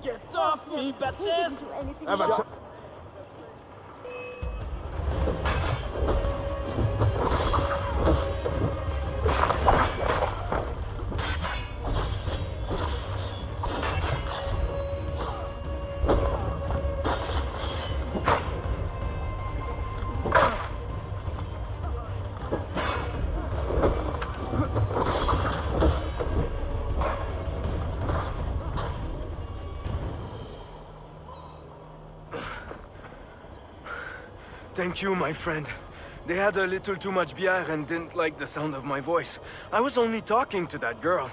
Get off me, Baptiste! Thank you, my friend. They had a little too much bière and didn't like the sound of my voice. I was only talking to that girl.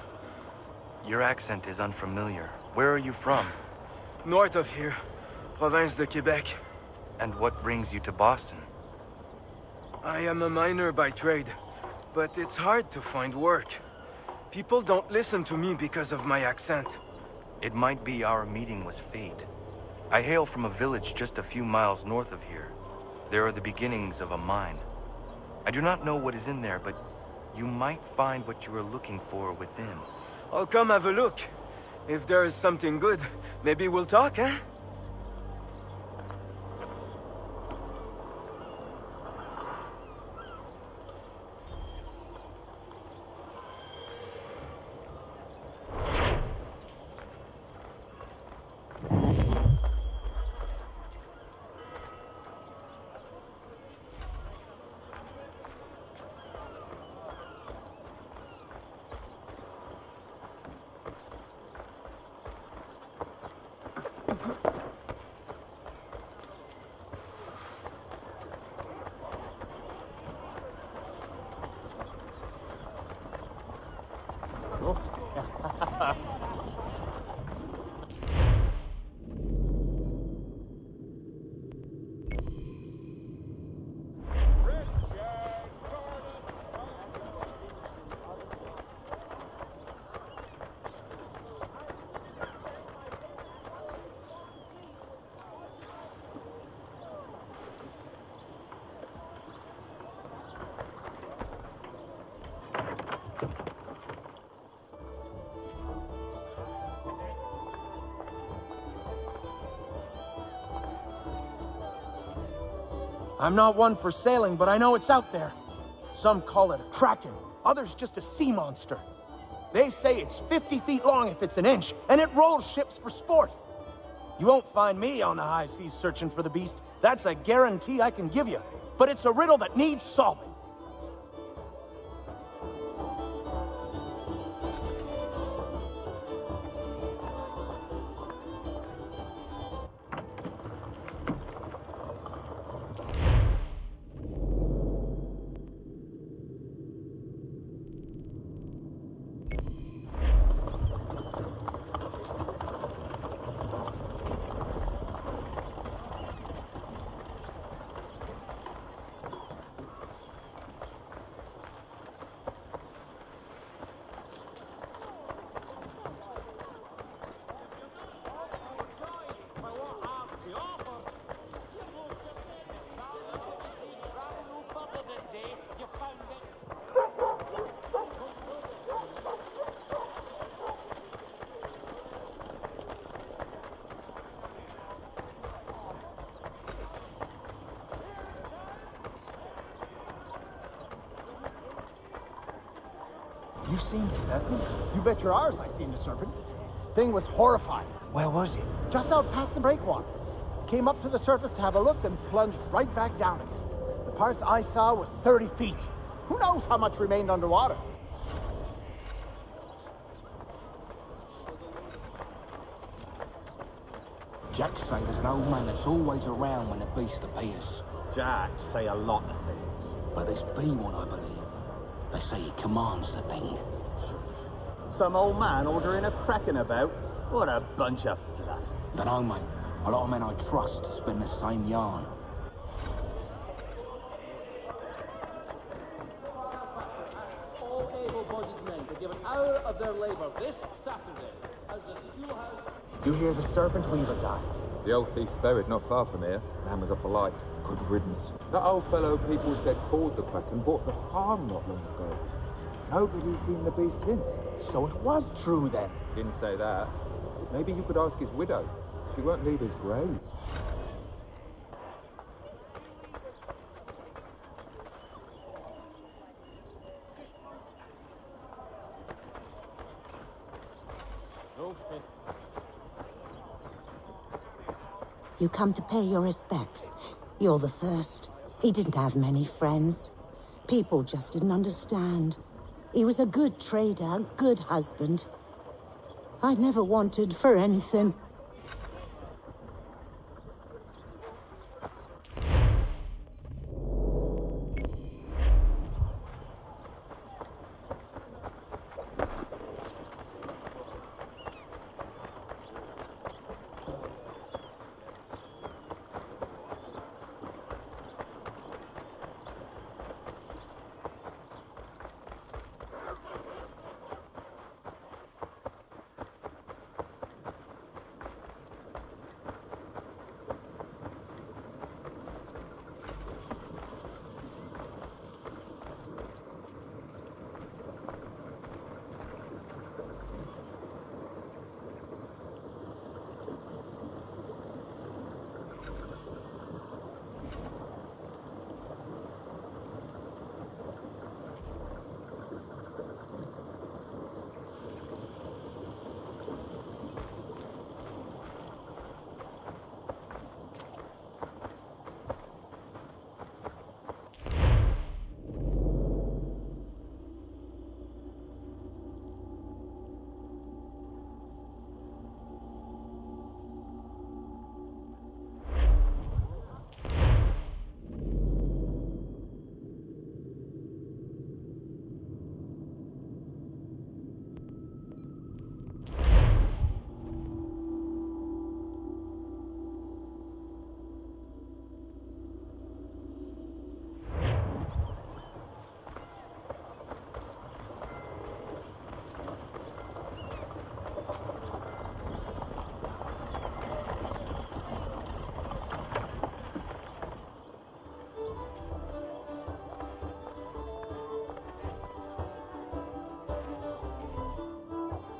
Your accent is unfamiliar. Where are you from? North of here. Province de Quebec. And what brings you to Boston? I am a miner by trade, but it's hard to find work. People don't listen to me because of my accent. It might be our meeting was fate. I hail from a village just a few miles north of here. There are the beginnings of a mine. I do not know what is in there, but you might find what you are looking for within. I'll come have a look. If there is something good, maybe we'll talk, eh? I'm not one for sailing, but I know it's out there. Some call it a kraken, others just a sea monster. They say it's 50 feet long if it's an inch, and it rolls ships for sport. You won't find me on the high seas searching for the beast. That's a guarantee I can give you. But it's a riddle that needs solving. You seen the serpent? You bet your arse I seen the serpent. Thing was horrifying. Where was it? Just out past the breakwater. Came up to the surface to have a look, then plunged right back down it. The parts I saw was 30 feet. Who knows how much remained underwater? Jack say there's an old man that's always around when the beast appears. Jack say a lot of things. But there's be one, I believe. They say he commands the thing. Some old man ordering a kraken about? What a bunch of fluff. Dunno, mate. A lot of men I trust spin the same yarn. All able-bodied men to give an hour of their labour this Saturday as the schoolhouse... You hear the serpent weaver died. The old thief's buried not far from here. Man was up a light. Good riddance. That old fellow people said called the Kraken bought the farm not long ago. Nobody's seen the beast since. So it was true then. Didn't say that. Maybe you could ask his widow. She won't leave his grave. You come to pay your respects. You're the first. He didn't have many friends. People just didn't understand. He was a good trader, a good husband. I never wanted for anything.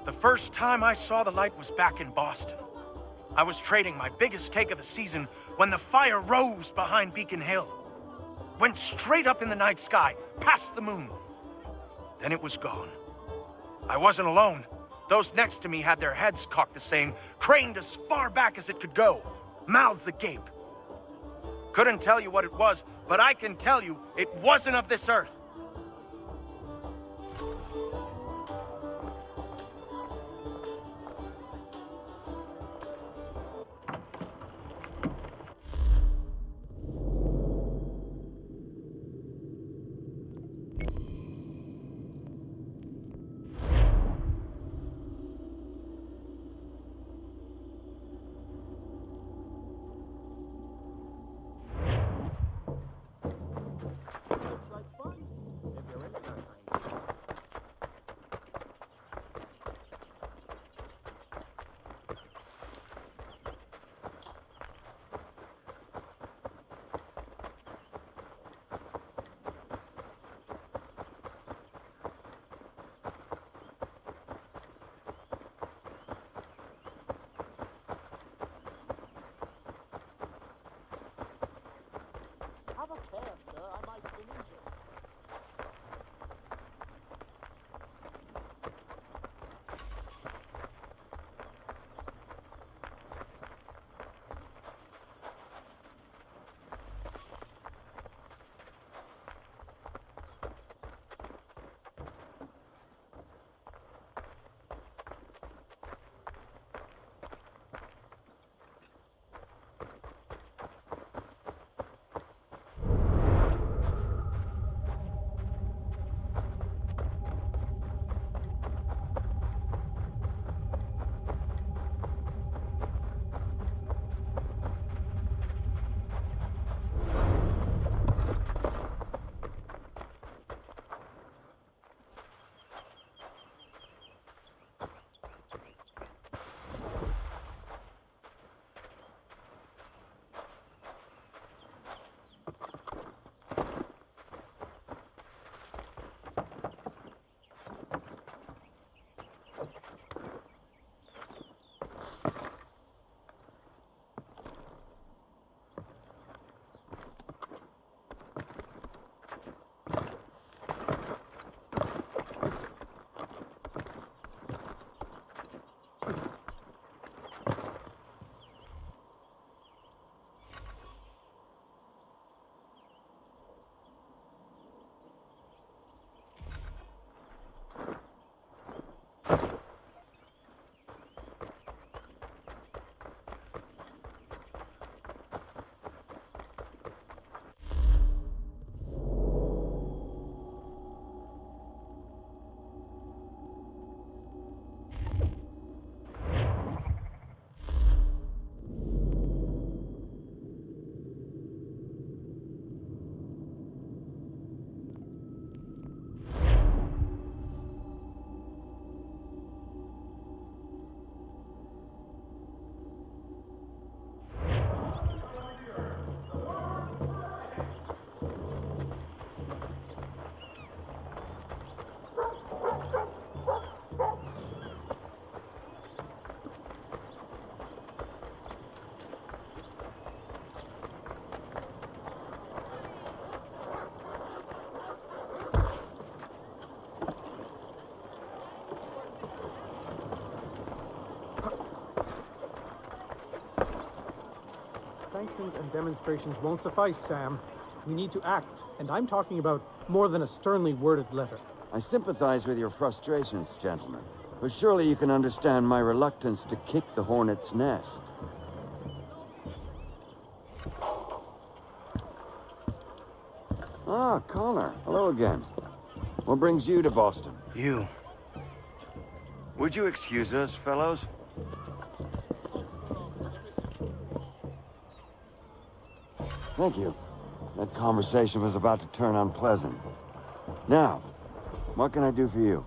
The first time I saw the light was back in Boston. I was trading my biggest take of the season when the fire rose behind Beacon Hill. Went straight up in the night sky, past the moon. Then it was gone. I wasn't alone. Those next to me had their heads cocked the same, craned as far back as it could go, mouths agape. Couldn't tell you what it was, but I can tell you it wasn't of this earth. Like fun. Sanctions and demonstrations won't suffice, Sam. We need to act, and I'm talking about more than a sternly worded letter. I sympathize with your frustrations, gentlemen, but surely you can understand my reluctance to kick the hornet's nest. Ah, Connor. Hello again. What brings you to Boston? You. Would you excuse us, fellows? Thank you. That conversation was about to turn unpleasant. Now, what can I do for you?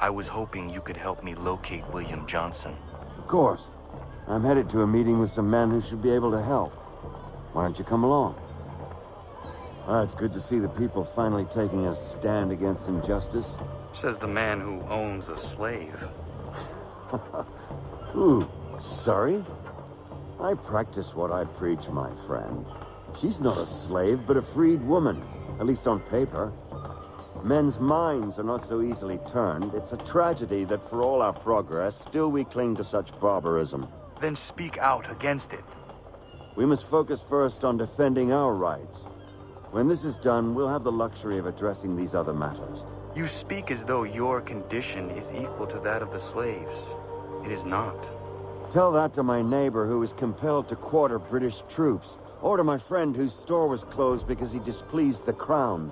I was hoping you could help me locate William Johnson. Of course. I'm headed to a meeting with some men who should be able to help. Why don't you come along? It's good to see the people finally taking a stand against injustice. Says the man who owns a slave. Ooh, sorry? I practice what I preach, my friend. She's not a slave, but a freed woman, at least on paper. Men's minds are not so easily turned. It's a tragedy that for all our progress, still we cling to such barbarism. Then speak out against it. We must focus first on defending our rights. When this is done, we'll have the luxury of addressing these other matters. You speak as though your condition is equal to that of the slaves. It is not. Tell that to my neighbor who was compelled to quarter British troops, or to my friend whose store was closed because he displeased the crown.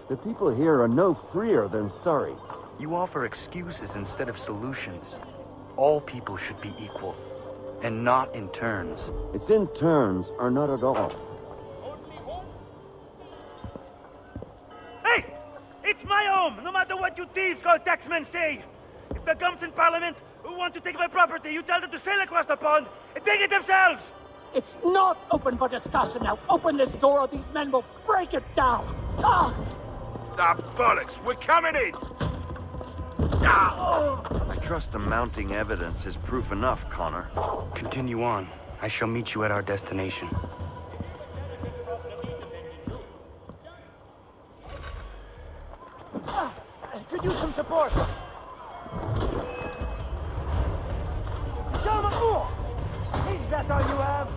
The people here are no freer than Surrey. You offer excuses instead of solutions. All people should be equal, and not in turns. It's in turns, or not at all. Hey! It's my home, no matter what you thieves called taxmen say! If the gums in Parliament who want to take my property, you tell them to sail across the pond and take it themselves! It's not open for discussion now. Open this door or these men will break it down. Ah! Ah, bollocks! We're coming in! I trust the mounting evidence is proof enough, Connor. Continue on. I shall meet you at our destination. Could use some support. Gentlemen, more! Is that all you have?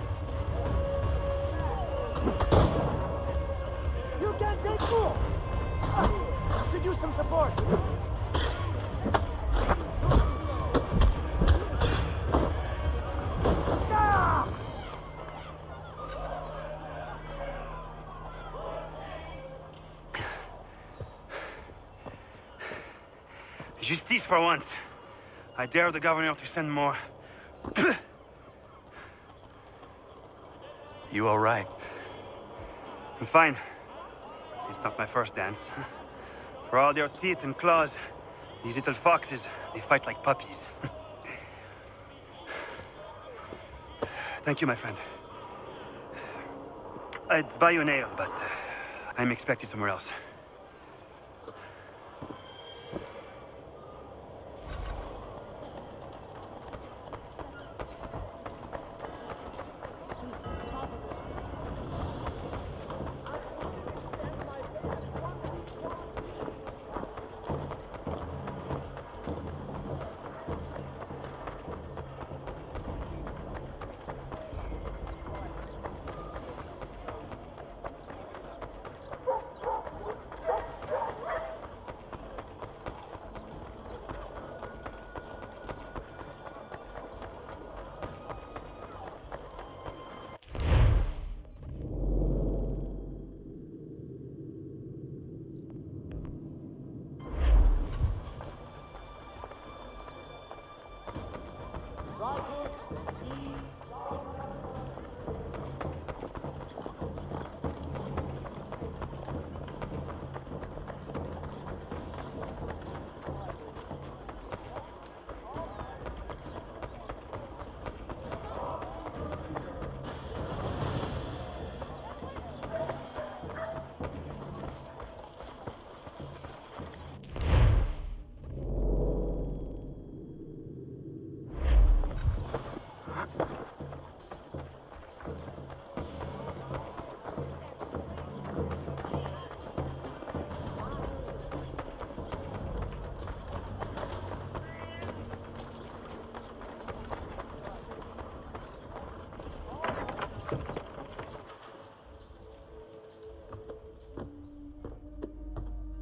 You can take more! Could use some support. Justice for once. I dare the governor to send more. You all right? I'm fine. It's not my first dance. For all their teeth and claws, these little foxes, they fight like puppies. Thank you, my friend. I'd buy you an ale, but I'm expected somewhere else.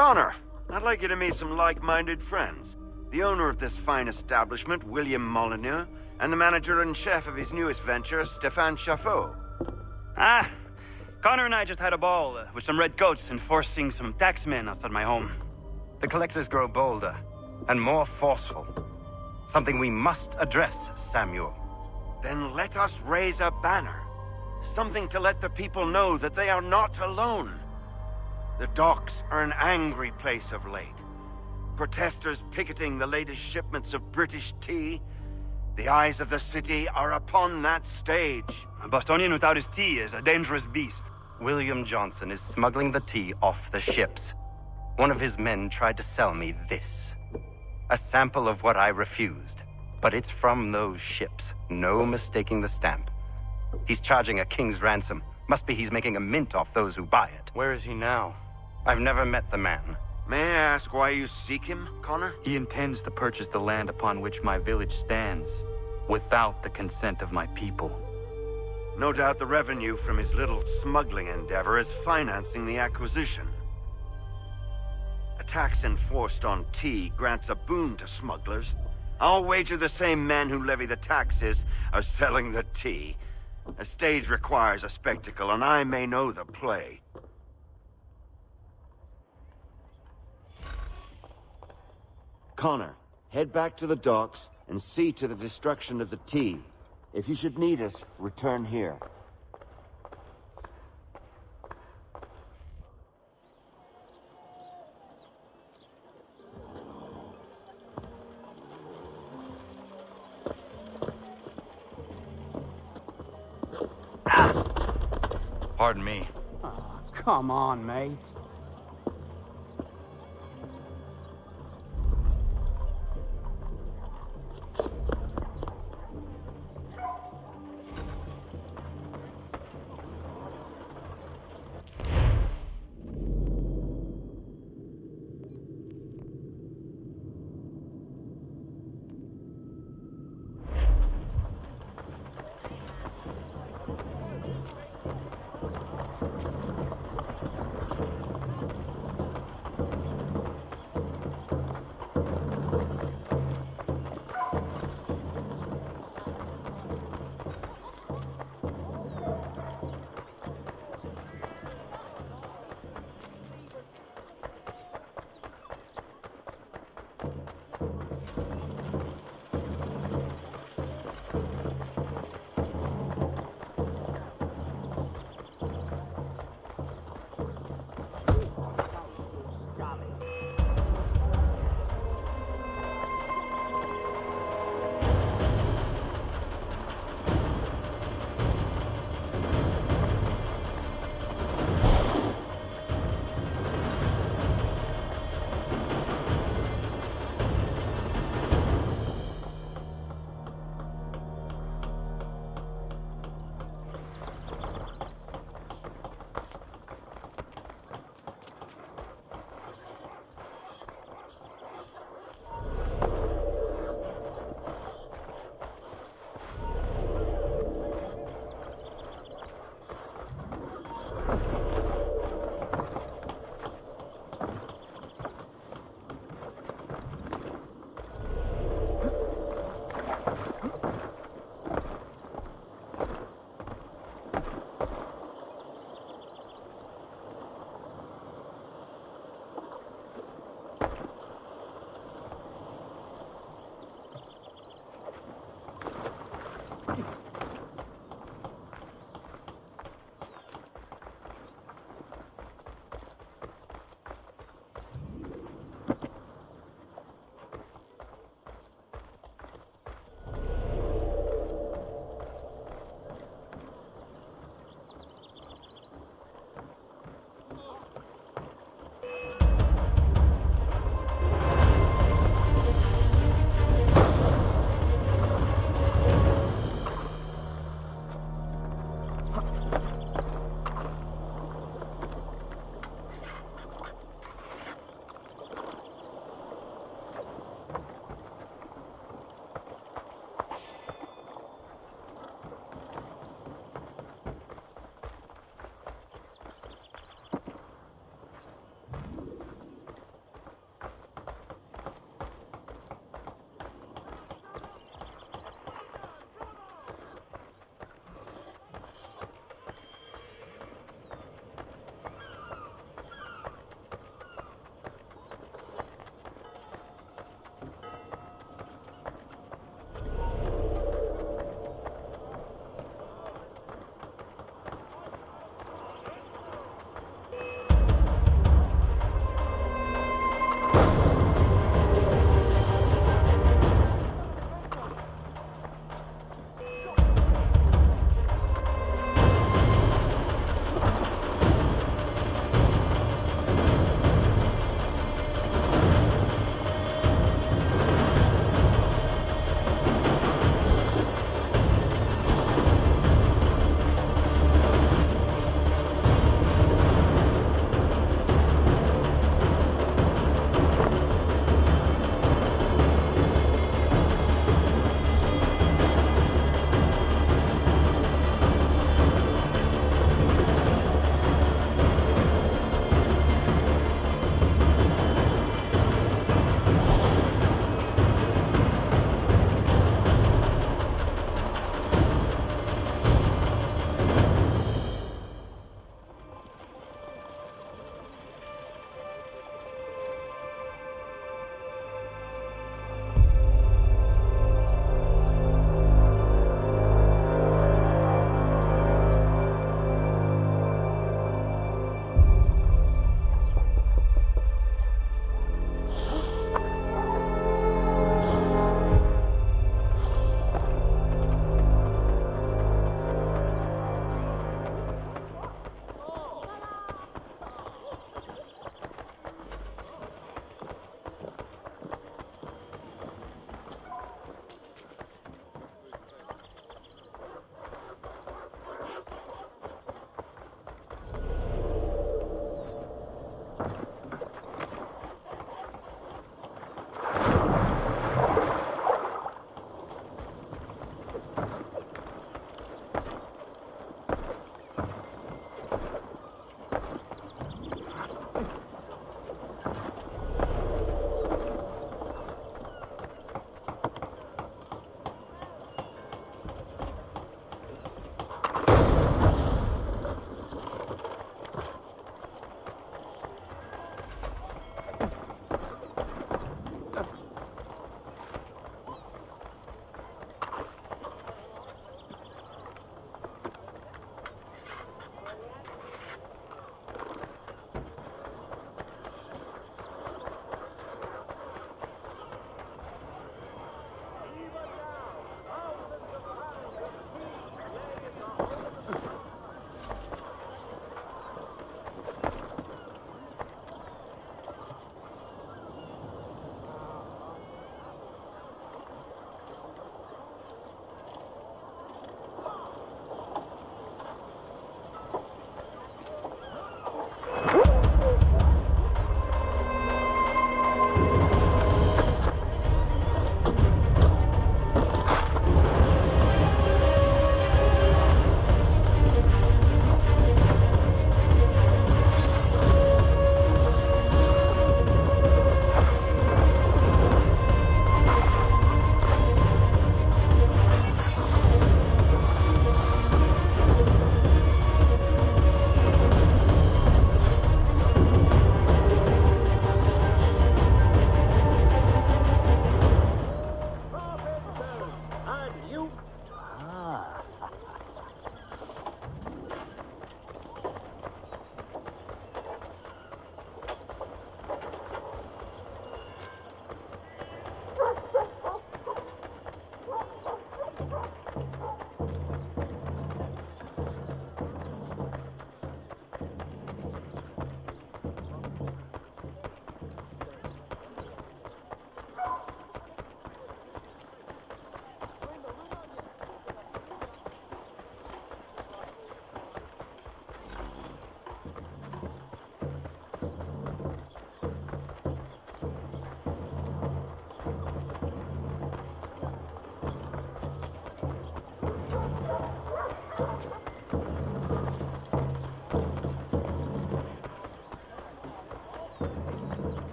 Connor, I'd like you to meet some like-minded friends. The owner of this fine establishment, William Molyneux, and the manager and chef of his newest venture, Stéphane Chaffeau. Ah, Connor and I just had a ball with some redcoats enforcing some taxmen outside my home. The collectors grow bolder and more forceful. Something we must address, Samuel. Then let us raise a banner. Something to let the people know that they are not alone. The docks are an angry place of late. Protesters picketing the latest shipments of British tea. The eyes of the city are upon that stage. A Bostonian without his tea is a dangerous beast. William Johnson is smuggling the tea off the ships. One of his men tried to sell me this. A sample of what I refused. But it's from those ships. No mistaking the stamp. He's charging a king's ransom. Must be he's making a mint off those who buy it. Where is he now? I've never met the man. May I ask why you seek him, Connor? He intends to purchase the land upon which my village stands, without the consent of my people. No doubt the revenue from his little smuggling endeavor is financing the acquisition. A tax enforced on tea grants a boon to smugglers. I'll wager the same men who levy the taxes are selling the tea. A stage requires a spectacle, and I may know the play. Connor, head back to the docks and see to the destruction of the tea. If you should need us, return here. Pardon me. Oh, come on, mate.